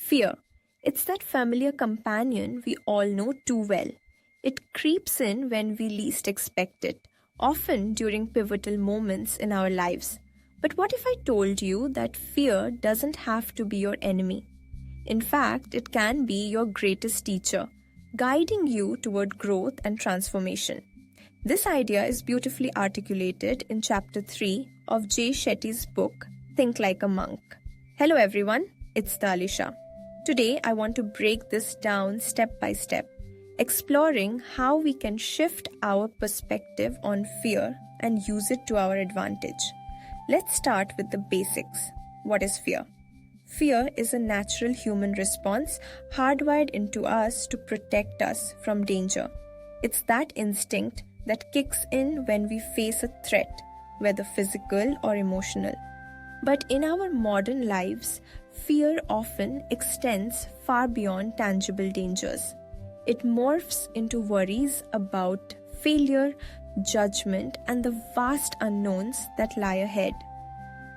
Fear. It's that familiar companion we all know too well. It creeps in when we least expect it, often during pivotal moments in our lives. But what if I told you that fear doesn't have to be your enemy? In fact, it can be your greatest teacher, guiding you toward growth and transformation. This idea is beautifully articulated in Chapter 3 of Shetty's book, Think Like a Monk. Hello everyone, it's Talisha. Today I want to break this down step by step, exploring how we can shift our perspective on fear and use it to our advantage. Let's start with the basics. What is fear? Fear is a natural human response hardwired into us to protect us from danger. It's that instinct that kicks in when we face a threat, whether physical or emotional. But in our modern lives, fear often extends far beyond tangible dangers. It morphs into worries about failure, judgment, and the vast unknowns that lie ahead.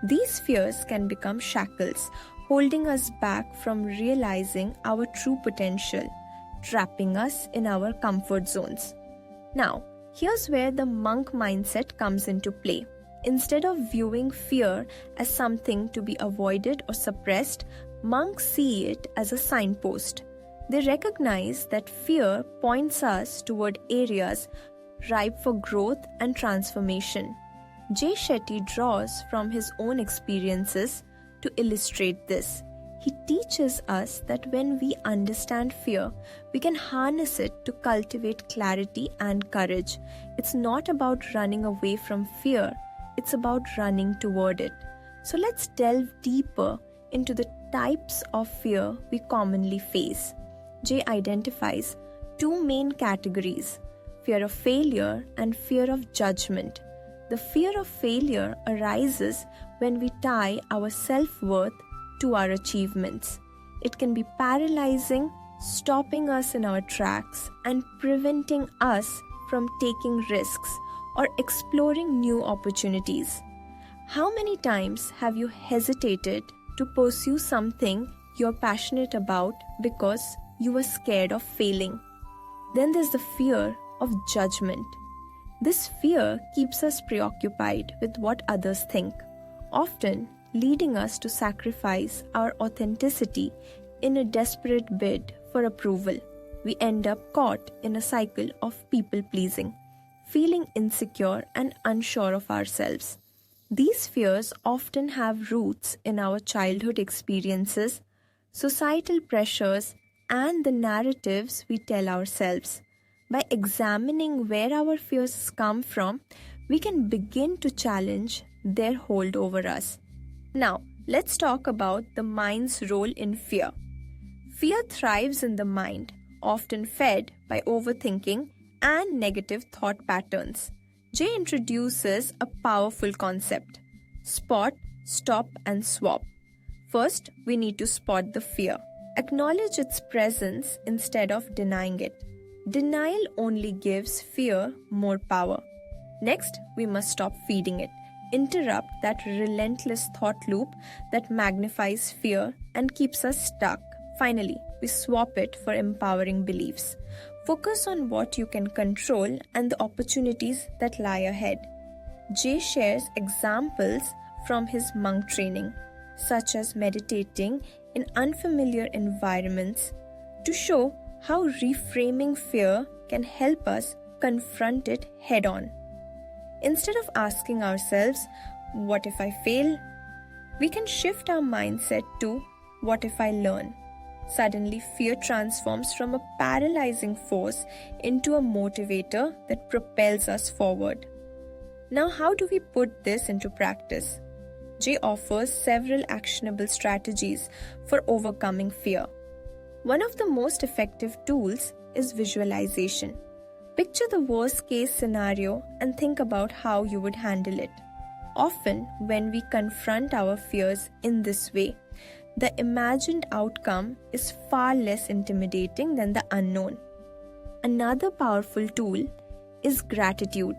These fears can become shackles, holding us back from realizing our true potential, trapping us in our comfort zones. Now, here's where the monk mindset comes into play. Instead of viewing fear as something to be avoided or suppressed, monks see it as a signpost. They recognize that fear points us toward areas ripe for growth and transformation. Shetty draws from his own experiences to illustrate this. He teaches us that when we understand fear, we can harness it to cultivate clarity and courage. It's not about running away from fear, it's about running toward it. So let's delve deeper into the types of fear we commonly face. Jay identifies two main categories: fear of failure and fear of judgment. The fear of failure arises when we tie our self-worth to our achievements. It can be paralyzing, stopping us in our tracks and preventing us from taking risks or exploring new opportunities. How many times have you hesitated to pursue something you're passionate about because you were scared of failing? Then there's the fear of judgment. This fear keeps us preoccupied with what others think, often leading us to sacrifice our authenticity in a desperate bid for approval. We end up caught in a cycle of people-pleasing, feeling insecure and unsure of ourselves. These fears often have roots in our childhood experiences, societal pressures, and the narratives we tell ourselves. By examining where our fears come from, we can begin to challenge their hold over us. Now, let's talk about the mind's role in fear. Fear thrives in the mind, often fed by overthinking and negative thought patterns. Jay introduces a powerful concept: spot, stop, and swap. First, we need to spot the fear. Acknowledge its presence instead of denying it. Denial only gives fear more power. Next, we must stop feeding it. Interrupt that relentless thought loop that magnifies fear and keeps us stuck. Finally, we swap it for empowering beliefs. Focus on what you can control and the opportunities that lie ahead. Jay shares examples from his monk training, such as meditating in unfamiliar environments, to show how reframing fear can help us confront it head-on. Instead of asking ourselves, "What if I fail?" we can shift our mindset to, "What if I learn?" Suddenly, fear transforms from a paralyzing force into a motivator that propels us forward. Now, how do we put this into practice? Jay offers several actionable strategies for overcoming fear. One of the most effective tools is visualization. Picture the worst-case scenario and think about how you would handle it. Often, when we confront our fears in this way, the imagined outcome is far less intimidating than the unknown. Another powerful tool is gratitude.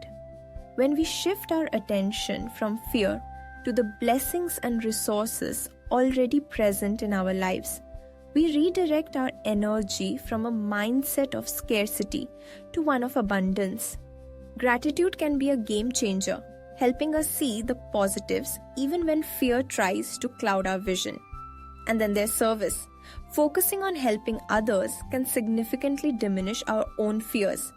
When we shift our attention from fear to the blessings and resources already present in our lives, We redirect our energy from a mindset of scarcity to one of abundance. Gratitude can be a game changer, helping us see the positives even when fear tries to cloud our vision. And then there's service. Focusing on helping others can significantly diminish our own fears.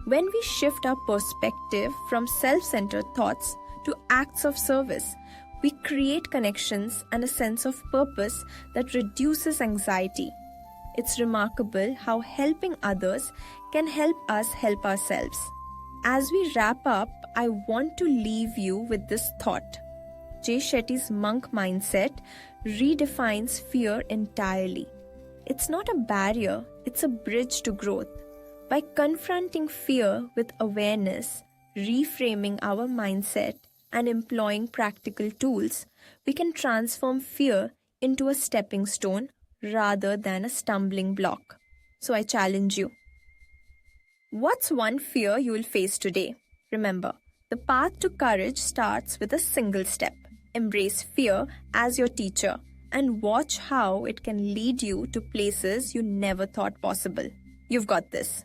When we shift our perspective from self-centered thoughts to acts of service, we create connections and a sense of purpose that reduces anxiety. It's remarkable how helping others can help us help ourselves. As we wrap up, I want to leave you with this thought. Jay Shetty's monk mindset redefines fear entirely. It's not a barrier, it's a bridge to growth. By confronting fear with awareness, reframing our mindset, and employing practical tools, we can transform fear into a stepping stone rather than a stumbling block. So I challenge you. What's one fear you will face today? Remember, the path to courage starts with a single step. Embrace fear as your teacher and watch how it can lead you to places you never thought possible. You've got this.